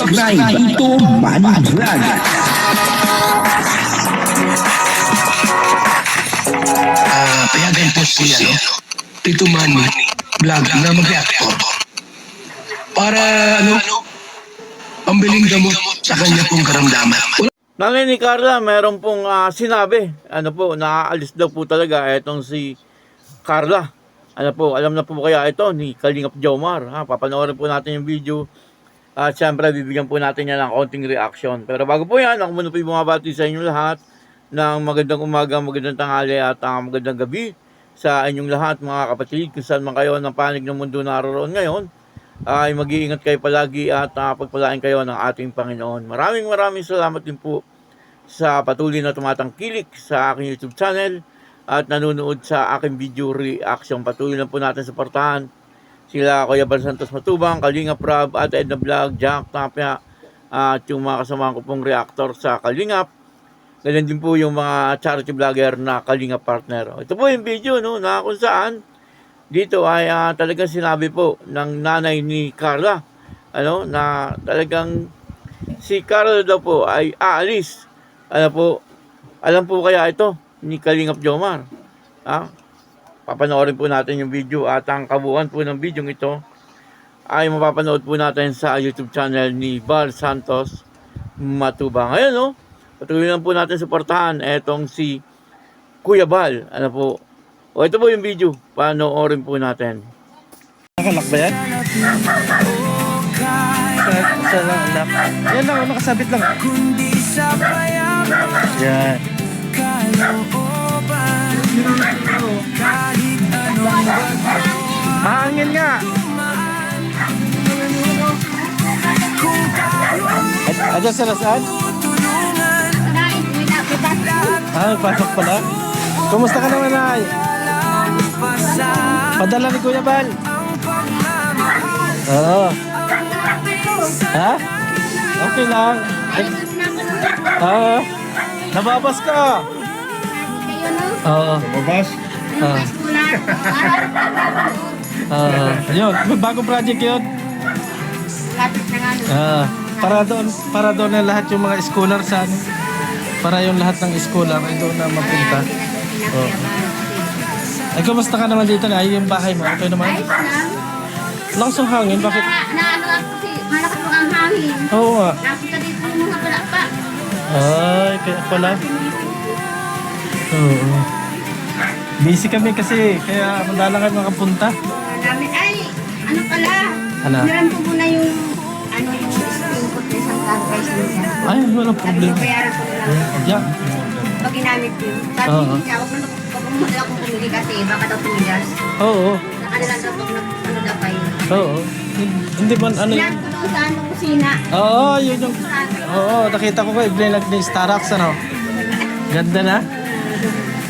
subscribe Tito Manny Vlog. Payagan po si Tito Manny Vlog na mag-reactor para pambiling gamot sa kanya pong karamdaman. Nanay ni Carla, meron pong sinabi, naaalis daw po talaga itong si Carla. Alam na po kaya ito ni Kalingap Jomar. Papanoorin po natin yung video. At syempre, bibigyan po natin yan ng konting reaction. Pero bago po yan, ako muna po yung bumabati sa inyong lahat ng magandang umaga, magandang tanghali at magandang gabi sa inyong lahat mga kapatid. Kung saan man kayo ng panig ng mundo naroon ngayon, ay mag-iingat kayo palagi at pagpalain kayo ng ating Panginoon. Maraming salamat din po sa patuloy na tumatangkilik sa aking YouTube channel at nanonood sa aking video reaction. Patuloy lang po natin suportahan sila Kuya Bal Santos Matubang, Kalingap Rob at Edna Vlog, Jack Tapia at yung mga kasamahan ko pong reactor sa Kalingap. Ganyan din po yung mga charity vlogger na Kalingap partner. Ito po yung video na kung saan dito ay talagang sinabi po ng nanay ni Carla na talagang si Carla daw po ay aalis. Alam po kaya ito ni Kalingap Jomar. Papanoorin po natin yung video at ang kabuuan po ng video ito ay mapapanood po natin sa YouTube channel ni Bal Santos Matubang. Ngayon patuloy lang po natin suportahan etong si Kuya Bal. Ito po yung video. Panoorin po natin. Nakalak ba yan? Sa lock. Yan lang, nakasabit lang. Yan. Mahangin nga. Ayan sa saan? Pasok pala. Kumusta ka naman, Nay? Padala ni Kuya Bal. Oo. Ha? Okay lang. Nababas ka. Oo. Nababas? Ayun, bagong project yun. Para doon na lahat yung mga scholar sa para yung lahat ng scholar ay doon na mapunta. Oo. Ay, kumusta ka naman dito na? Ay, yung bahay mo, okay naman? Ayos lang. Lakas ang hangin, bakit? Kasi malakas po ang hangin. Oo nga. Napunta dito yung mga palakpa. Ay, kaya pala. Oo. Busy kami kasi, kaya madala kami makapunta. Pala. Ano? Meron po muna yung screen ko sa isang price nila. Ay, walang problema. Bayaran ko lang. Yeah. Pag ginamit ko yun. Sabi niya, huwag mo na akong pumili kasi baka daw tumigas. Oo. Nakanilang daw pag na pa yun. Oo. Hindi man ano Sinan ko doon sa kusina. Oo, yun yung... Oo, nakita ko i-blend ni Starbucks, Ganda na.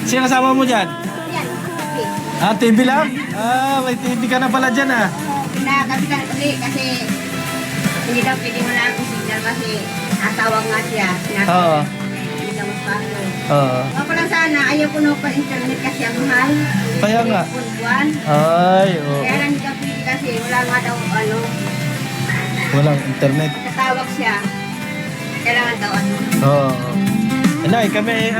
Sino kasama mo dyan? Yan, TV lang? May TV ka na pala dyan, Pinakabitan ulit kasi hindi daw pwede mo na akong signal kasi natawag nga siya. Oo. Hindi daw magpasok. Oo. Ako lang sana, ayaw ko na pa-internet kasi ang mahal. Kaya nga. Buwan. Ay, oo. Kaya lang hindi daw pwede kasi wala nga daw Walang internet. tatawag siya. Kailangan daw Oo. Nay, kami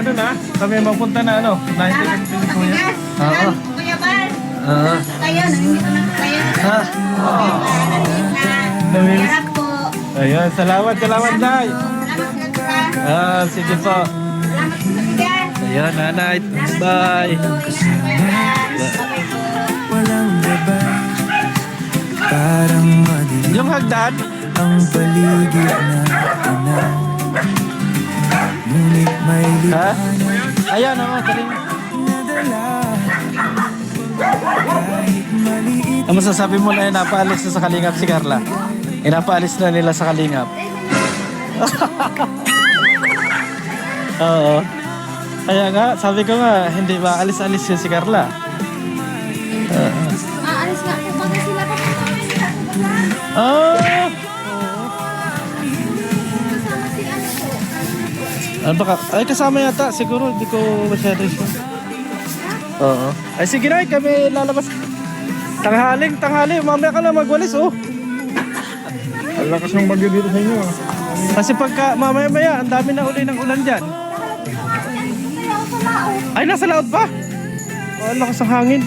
kami mapunta na Salamat po sa tigas. Salamat po Kuya Bal. Oo. Kayo, nangingito na po kayo. Namimiss. Sarap po. Ayun, salamat, Nay. Salamat po. Sige po. Salamat po sa tigas. Ayun, Nanay. Bye. Walang gabay, parang madilim Yung hagdan? ang paligid na ina. Ngunit may Ha? liwanag Ayan, dali. na dala. Kahit maliit Ang masasabi mo na napaalis na sa Kalingap si Carla? Napaalis na nila sa Kalingap. Oo. Kaya nga, sabi ko nga, hindi ba alis-alis yun si Carla? Aalis nga po pag sila pa po. Ah! Kasama si po. Ano ba ka? Ay, kasama yata. Siguro, hindi ko masyado sure. Oo. Ay, sige na, kami lalabas. Tanghali. Mamaya ka na magwalis, Lakas ng bagyo dito sa inyo ah. Kasi pagka mamaya-maya, ang dami na uli ng ulan dyan. Ay, nasa laot pa? Oh, ang lakas ng hangin.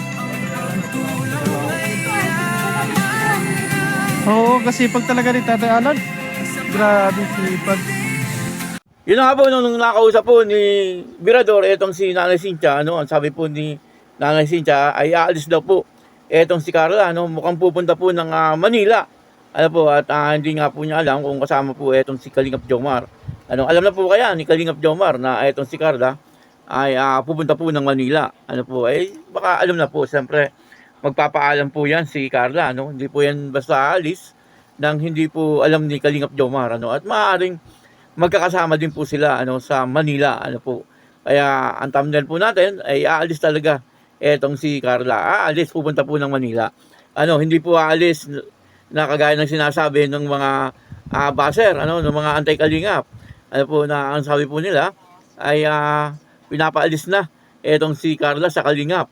Oo, kasi pag talaga ni Tatay Alan, grabe sipag. Yun na nga po, nung nakausap po ni Birador, etong si Nanay Cynthia, ano, ang sabi po ni Nanay Cynthia, ay aalis daw po. Etong si Carla, ano, mukhang pupunta po ng Manila. Ano po, at hindi nga po niya alam kung kasama po etong si Kalingap Jomar. Ano, alam na po kaya ni Kalingap Jomar na etong si Carla ay pupunta po ng Manila. Ano po, ay baka alam na po, siyempre, magpapaalam po yan si Carla, ano, hindi po yan basta aalis nang hindi po alam ni Kalingap Jomar, ano, at maaaring magkakasama din po sila ano sa Manila ano po. Kaya ang thumbnail po natin ay aalis talaga etong si Carla. Aalis pupunta po ng Manila. Ano, hindi po aalis na kagaya ng sinasabi ng mga baser ano ng mga anti-Kalingap. Ano po na ang sabi po nila ay pinapaalis na etong si Carla sa Kalingap.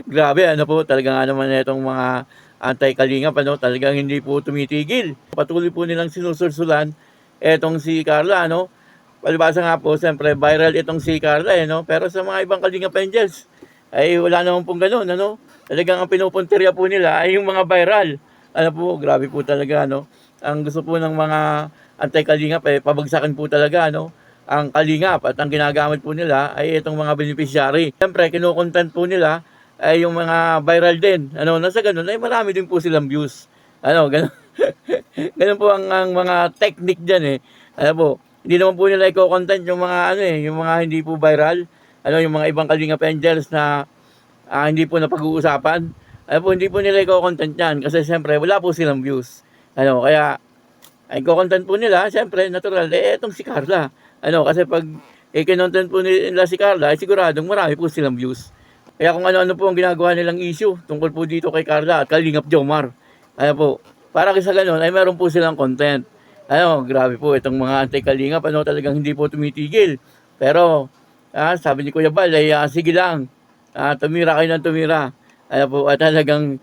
Grabe ano po talaga nga naman etong mga anti-Kalingap ano talagang hindi po tumitigil. Patuloy po nilang sinusulsulan etong si Carla, ano, palibasa nga po, siyempre, viral itong si Carla, no? Pero sa mga ibang Kalingap Angels, ay wala naman pong ganun, ano? Talagang ang pinupuntirya po nila ay yung mga viral. Ano po, grabe po talaga, no? Ang gusto po ng mga anti-Kalingap, ay pabagsakin po talaga, no? Ang Kalingap at ang ginagamit po nila ay itong mga beneficiary. Siyempre, kinukontent po nila ay yung mga viral din. Ano, nasa ganun, ay marami din po silang views. Ano, ganun. Ganun po ang mga technique diyan eh. Ano po, hindi naman po nila i-content yung mga ano eh, yung mga hindi po viral, ano yung mga ibang Kalingap Angels na hindi po napag-uusapan. Ano po, hindi po nila i-content yan kasi siyempre wala po silang views. Ano, kaya i-content po nila, siyempre natural etong si Carla. Ano, kasi pag i-content po nila si Carla, ay siguradong marami po silang views. Kaya kung ano-ano po ang ginagawa nilang issue tungkol po dito kay Carla at Kalingap Jomar. Ano po, para sa ganun ay meron po silang content. Ano, grabe po itong mga anti-Kalingap, ano, talagang hindi po tumitigil. Pero, sabi ni Kuya Bal, ay sige lang, tumira kayo ng tumira. Ano po, at talagang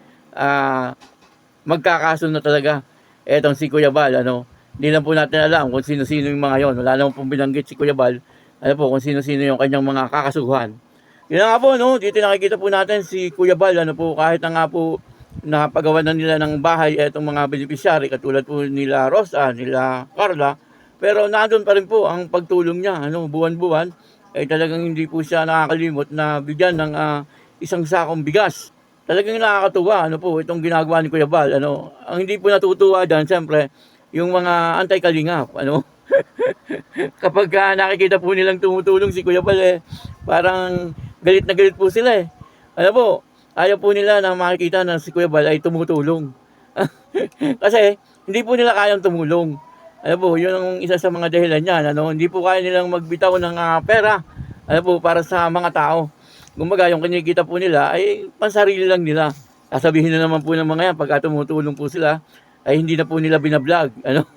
magkakaso na talaga etong si Kuya Bal, ano. Hindi lang po natin alam kung sino-sino yung mga yon. Wala naman pong binanggit si Kuya Bal, ano po, kung sino-sino yung kanyang mga kakasuhan. Yun nga po, no, dito nakikita po natin si Kuya Bal, ano po, kahit na nga po, napagawa na nila ng bahay itong mga beneficiary katulad po nila Rosa, nila Carla, pero nandun pa rin po ang pagtulong niya, ano, buwan-buwan ay talagang hindi po siya nakakalimot na bigyan ng isang sakong bigas. Talagang nakakatuwa ano po itong ginagawa ni Kuya Bal, ano. Ang hindi po natutuwa diyan siyempre yung mga anti-Kalingap, ano. Kapag nakikita po nilang tumutulong si Kuya Bal parang galit na galit po sila ano po. Ayaw po nila na makikita na si Kuya Bal ay tumutulong. Kasi hindi po nila kayang tumulong. Ano po, yun ang isa sa mga dahilan niyan. Ano? Hindi po kaya nilang magbitaw ng pera ano po, para sa mga tao. Kumbaga, yung kinikita po nila ay pansarili lang nila. Sasabihin na naman po ng mga yan, pagka tumutulong po sila, ay hindi na po nila binablog. Ano?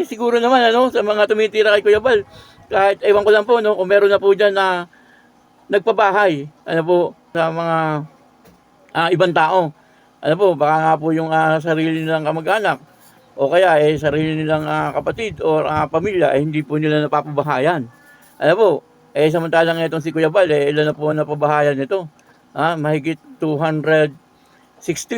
Siguro naman, ano, sa mga tumitira kay Kuya Bal, kahit ewan ko lang po, no, kung meron na po dyan na nagpabahay, ano po, sa mga ibang tao. Ano po, baka nga po yung sarili nilang kamag-anak o kaya sarili nilang kapatid o pamilya hindi po nila napapabahayan. Ano po, samantalang itong si Kuya Bal, ilan na po napabahayan nito? Mahigit 260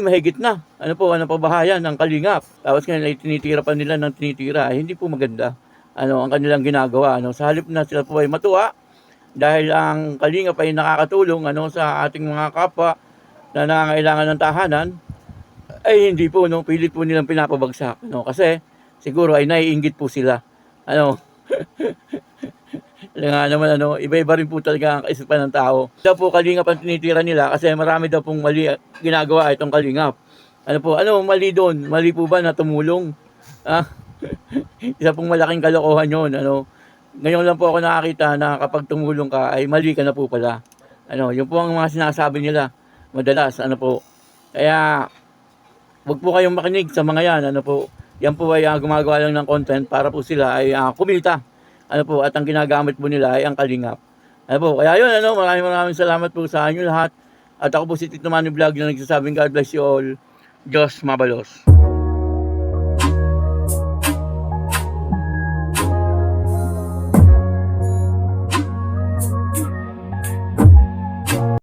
mahigit na. Ano po, napabahayan ng Kalingap. Tapos ngayon tinitira pa nila ng tinitira. Hindi po maganda. Ano, ang kanilang ginagawa. Ano, sa halip na sila po ay matuwa, dahil ang Kalingap ay nakakatulong ano, sa ating mga kapwa na nangangailangan ng tahanan, ay hindi po, no, pilit po nilang pinapabagsak. No, kasi siguro ay naiinggit po sila. Ano, nga naman, ano, iba-iba rin po talaga ang kaisipan ng tao. Daw po Kalingap ang tinitira nila kasi marami daw pong mali ginagawa itong Kalingap. Ano po, ano mali doon? Mali po ba na tumulong? Isa pong malaking kalokohan yun, ano. Ngayon lang po ako nakakita na kapag tumulong ka ay mali ka na po pala. Ano, yun po ang mga sinasabi nila madalas, ano po. Kaya wag po kayong makinig sa mga yan, ano po. Yan po ay gumagawa lang ng content para po sila ay kumita. Ano po, at ang ginagamit po nila ay ang Kalingap. Ano po, kaya yun, ano, maraming salamat po sa inyo lahat. At ako po si Tito Manny Vlog na nagsasabing God bless you all. Diyos mabalos.